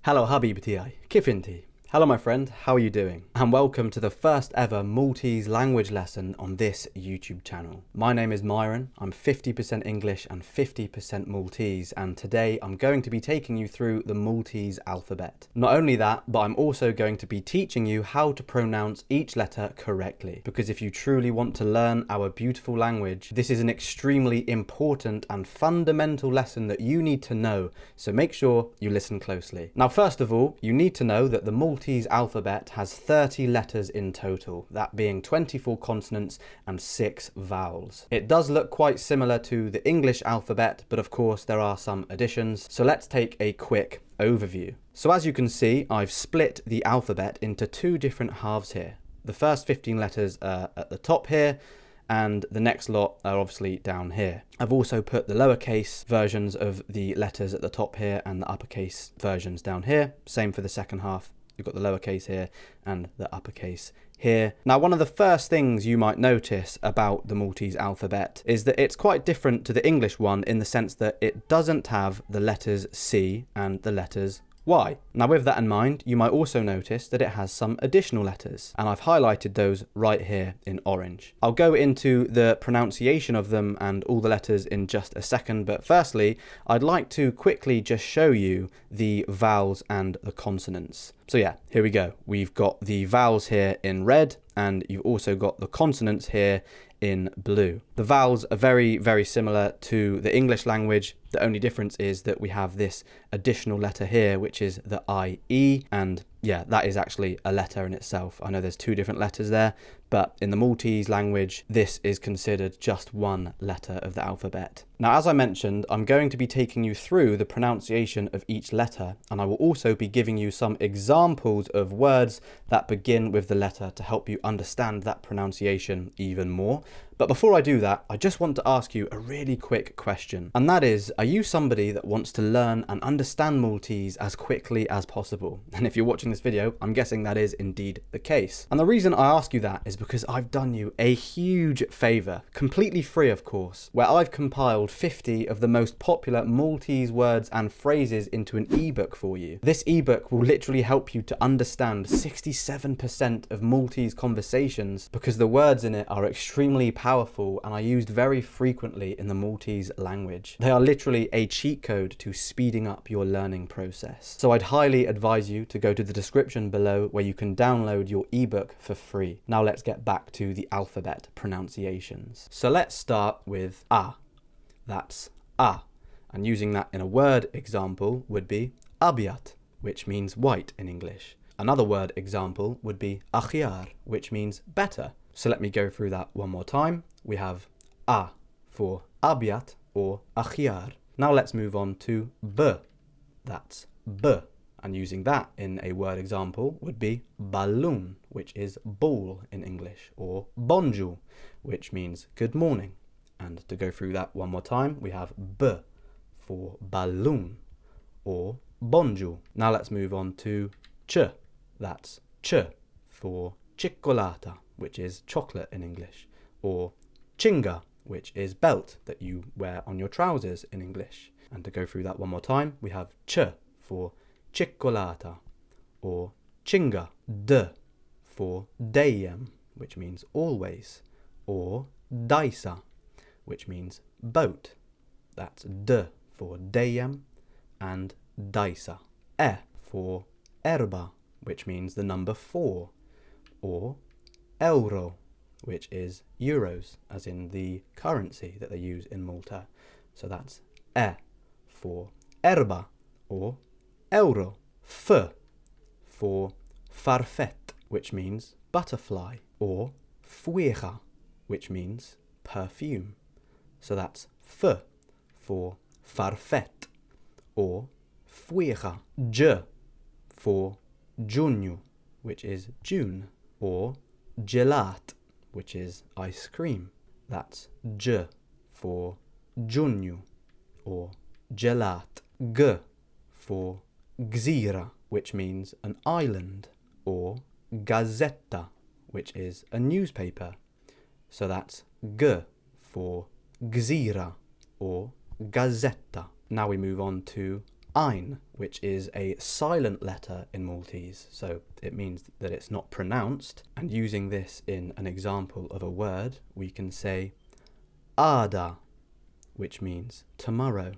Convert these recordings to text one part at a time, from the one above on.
Hello Habibti, كيف انتي? Hello my friend, how are you doing? And welcome to the first ever Maltese language lesson on this YouTube channel. My name is Myron, I'm 50% English and 50% Maltese, and today I'm going to be taking you through the Maltese alphabet. Not only that, but I'm also going to be teaching you how to pronounce each letter correctly, because if you truly want to learn our beautiful language, this is an extremely important and fundamental lesson that you need to know, so make sure you listen closely. Now first of all, you need to know that the Maltese alphabet has 30 letters in total, that being 24 consonants and 6 vowels. It does look quite similar to the English alphabet, but of course there are some additions, so let's take a quick overview. So as you can see, I've split the alphabet into two different halves here. The first 15 letters are at the top here, and the next lot are obviously down here. I've also put the lowercase versions of the letters at the top here and the uppercase versions down here. Same for the second half. You've got the lowercase here and the uppercase here. Now, one of the first things you might notice about the Maltese alphabet is that it's quite different to the English one in the sense that it doesn't have the letters C and the letters Y. Now, with that in mind, you might also notice that it has some additional letters, and I've highlighted those right here in orange. I'll go into the pronunciation of them and all the letters in just a second, but firstly, I'd like to quickly just show you the vowels and the consonants. So yeah, here we go. We've got the vowels here in red, and you've also got the consonants here in blue. The vowels are very, very similar to the English language. The only difference is that we have this additional letter here, which is the IE, and yeah, that is actually a letter in itself. I know there's two different letters there, but in the Maltese language, this is considered just one letter of the alphabet. Now, as I mentioned, I'm going to be taking you through the pronunciation of each letter, and I will also be giving you some examples of words that begin with the letter to help you understand that pronunciation even more. But before I do that, I just want to ask you a really quick question. And that is, are you somebody that wants to learn and understand Maltese as quickly as possible? And if you're watching this video, I'm guessing that is indeed the case. And the reason I ask you that is because I've done you a huge favor, completely free of course, where I've compiled 50 of the most popular Maltese words and phrases into an ebook for you. This ebook will literally help you to understand 67% of Maltese conversations because the words in it are extremely powerful and are used very frequently in the Maltese language. They are literally a cheat code to speeding up your learning process. So I'd highly advise you to go to the description below where you can download your ebook for free. Now let's get back to the alphabet pronunciations. So let's start with A. That's A. And using that in a word example would be abiat, which means white in English. Another word example would be akhyar, which means better. So let me go through that one more time. We have A for abiat or akhyar. Now let's move on to B. That's B. And using that in a word example would be balloon, which is ball in English, or bonjour, which means good morning. And to go through that one more time, we have B for balloon or bonjour. Now let's move on to Ch. That's Ch for cioccolata, which is chocolate in English, or chinga, which is belt that you wear on your trousers in English. And to go through that one more time, we have Ch for cioccolata or chinga. D for dayem, which means always, or daisa, which means boat. That's D for dayem and daisa. E for erba, which means the number 4, or euro, which is euros, as in the currency that they use in Malta. So that's E for erba or euro. F for farfet, which means butterfly, or fueja, which means perfume. So that's F for farfet or fueja. J for junho, which is June, or gelat, which is ice cream. That's J for junho or gelat. G for gzira, which means an island, or gazzetta, which is a newspaper. So that's G for gzira or gazzetta. Now we move on to ein, which is a silent letter in Maltese, so it means that it's not pronounced. And using this in an example of a word, we can say ada, which means tomorrow.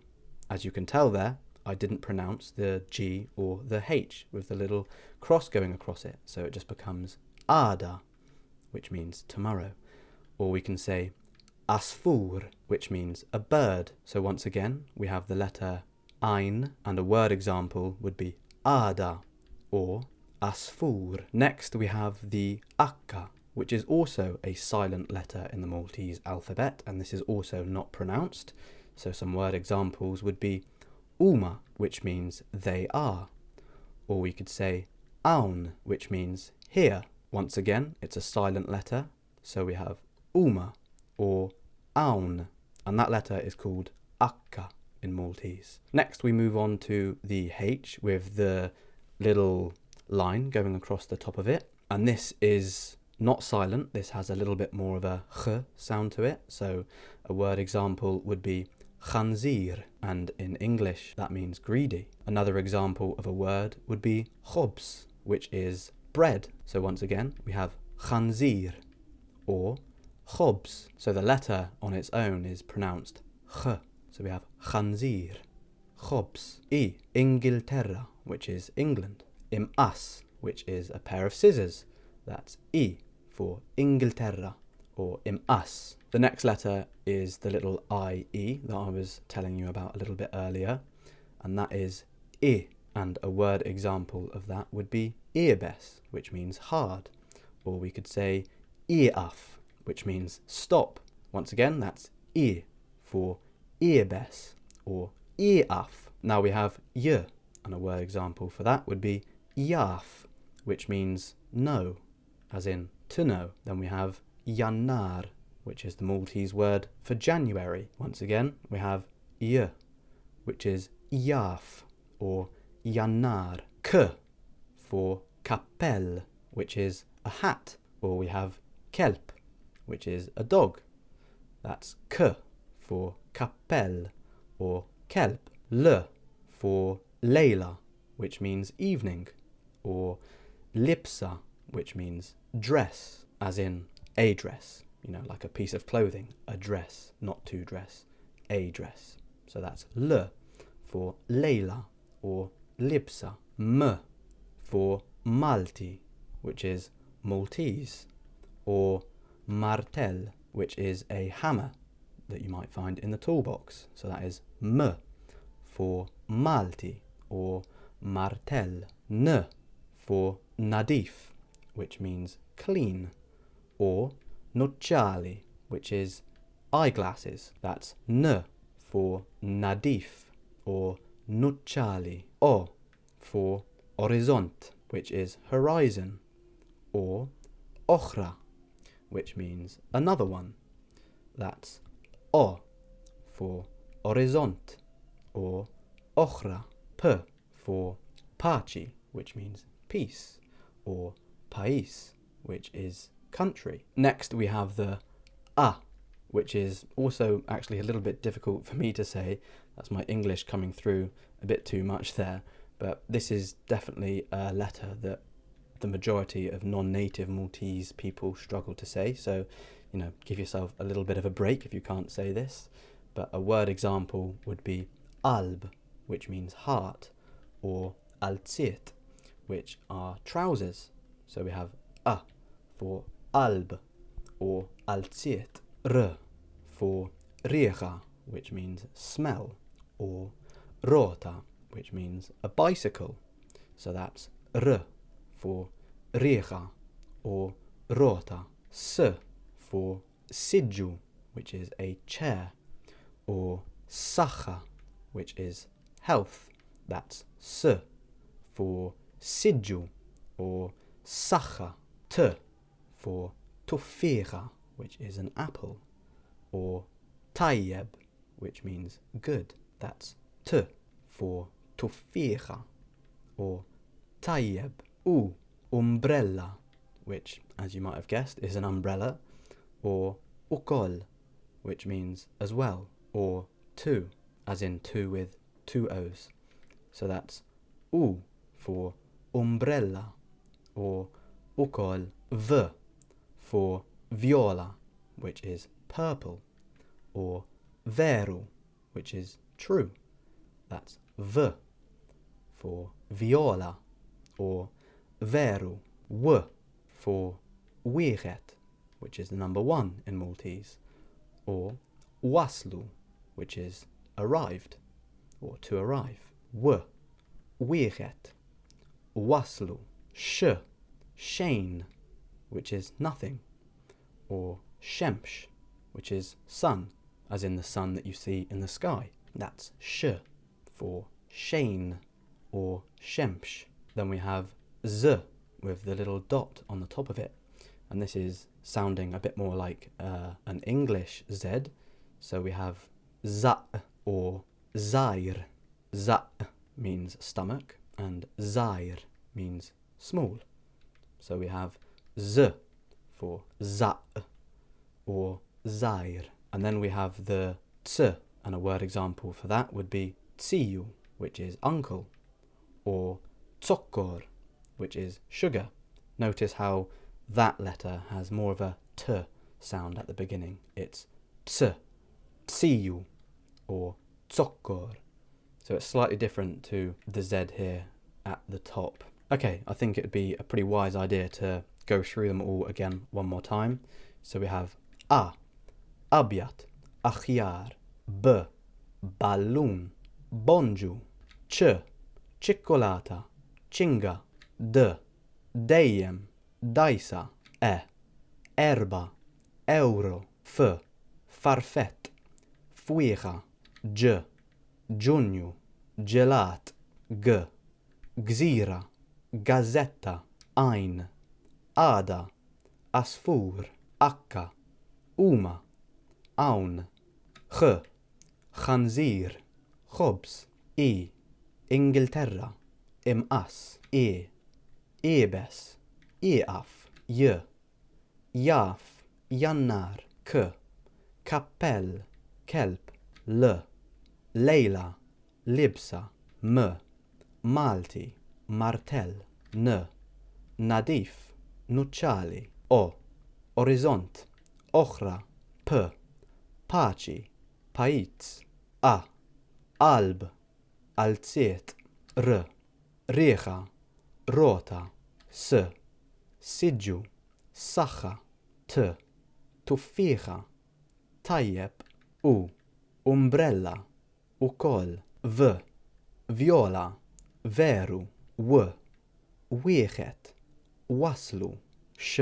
As you can tell there, I didn't pronounce the G or the H with the little cross going across it, so it just becomes ada, which means tomorrow. Or we can say asfur, which means a bird. So once again, we have the letter ein, and a word example would be ada or asfur. Next, we have the akka, which is also a silent letter in the Maltese alphabet, and this is also not pronounced. So some word examples would be uma, which means they are. Or we could say aun, which means here. Once again, it's a silent letter, so we have uma or aun, and that letter is called akka in Maltese. Next, we move on to the H with the little line going across the top of it, and this is not silent. This has a little bit more of a ch sound to it, so a word example would be khanzir, and in English that means greedy. Another example of a word would be khobs, which is bread. So once again, we have khanzir or khobs. So the letter on its own is pronounced ch. So we have khanzir, khobs. I, Ingilterra, which is England. As, which is a pair of scissors. That's I for Ingilterra or as. The next letter is the little IE that I was telling you about a little bit earlier, and that is I. And a word example of that would be earbes, which means hard. Or we could say eaf, which means stop. Once again, that's I for earbes or eaf. Now we have y, and a word example for that would be yaf, which means know, as in to know. Then we have yanar, which is the Maltese word for January. Once again, we have y, which is yaf or yanar. K for kapel, which is a hat. Or we have kelp, which is a dog. That's k for kapel or kelp. L for Layla, which means evening. Or lipsa, which means dress, as in a dress. You know, like a piece of clothing, a dress, not to dress, a dress. So that's L for Layla or lipsa. M for Malti, which is Maltese. Or martel, which is a hammer that you might find in the toolbox. So that is M for Malti or martel. N for nadif, which means clean. Or nocciali, which is eyeglasses. That's N for nadif or nocciali. O for horizont, which is horizon. Or ochra, which means another one. That's O for horizont or ochra. P for paci, which means peace, or país, which is country. Next we have the A, which is also actually a little bit difficult for me to say. That's my English coming through a bit too much there, but this is definitely a letter that the majority of non-native Maltese people struggle to say, so give yourself a little bit of a break if you can't say this. But a word example would be alb, which means heart, or altsiet, which are trousers. So we have A for alb or altsiet. R for riecha, which means smell, or rota, which means a bicycle. So that's R for riecha or rota. S for sidju, which is a chair, or sacha, which is health. That's S for sidju or sacha. T for tufira, which is an apple, or tayyeb, which means good. That's T for tufira or tayyeb. U, umbrella, which, as you might have guessed, is an umbrella, or ukol, which means as well, or two, as in two with two O's. So that's U for umbrella, or ukol V for viola, which is purple, or veru, which is true. That's V for viola, or veru. W for wiret, which is the number 1 in Maltese, or waslu, which is arrived, or to arrive. W, wiret, waslu. Sh, shane, which is nothing, or shemsh, which is sun, as in the sun that you see in the sky. That's sh for shane, or shemsh. Then we have z with the little dot on the top of it, and this is sounding a bit more like an English Z. So we have za or zair. Za means stomach and zair means small. So we have z for za or zair. And then we have the ts, and a word example for that would be tsiu, which is uncle, or tsokor, which is sugar. Notice how that letter has more of a t sound at the beginning. It's ts, tsiu, or tsokor. So it's slightly different to the Z here at the top. Okay, I think it would be a pretty wise idea to go through them all again one more time. So we have A, abiat, akhyar, B, balloon, bonju, Ch, cioccolata, chinga, D, dayem, daisa, E, erba, euro, F, farfet, fuicha, J, giugno, gelat, G, gzira, gazzetta, ein, ada, asfur, akka, uma, aun, Ch, khanzir, khobs, I, Ingilterra, imas, ebes, eaf, J, jaf, jannar, K, kapell, kelp, L, Leila, libsa, M, malti, martel, N, nadif, nucciali, O, orizzont, ochra, P, paci, paiz, A, alb, alziet, R, riecha, rota, S, sidju, sacha, T, tufficha, tayyeb, U, umbrella, ukol, V, viola, veru, W, wiechet, waslu, Sh,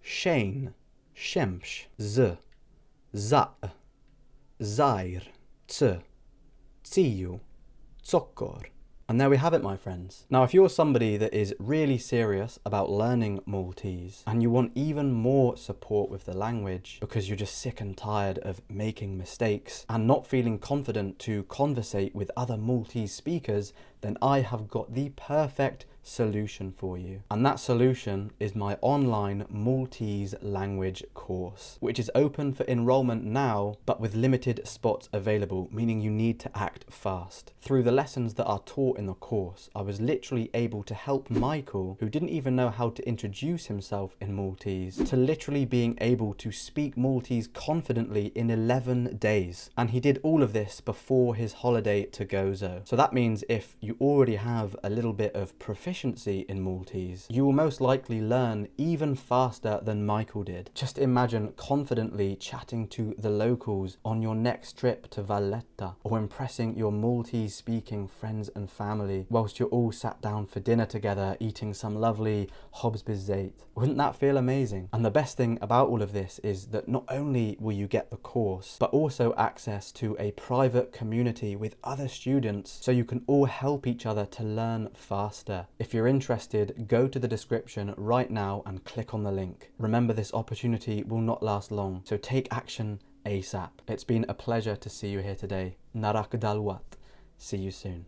shane, shemsh, Z, za, zair, ts, tsiu, tsokor. And there we have it, my friends. Now, if you're somebody that is really serious about learning Maltese and you want even more support with the language because you're just sick and tired of making mistakes and not feeling confident to conversate with other Maltese speakers, then I have got the perfect solution for you. And that solution is my online Maltese language course, which is open for enrollment now, but with limited spots available, meaning you need to act fast. Through the lessons that are taught in the course, I was literally able to help Michael, who didn't even know how to introduce himself in Maltese, to literally being able to speak Maltese confidently in 11 days. And he did all of this before his holiday to Gozo. So that means if you already have a little bit of proficiency in Maltese, you will most likely learn even faster than Michael did. Just imagine confidently chatting to the locals on your next trip to Valletta, or impressing your Maltese speaking friends and family whilst you're all sat down for dinner together eating some lovely hobs bizet. Wouldn't that feel amazing? And the best thing about all of this is that not only will you get the course, but also access to a private community with other students so you can all help each other to learn faster. If you're interested, go to the description right now and click on the link. Remember, this opportunity will not last long, so take action ASAP. It's been a pleasure to see you here today. Narak Dalwat. See you soon.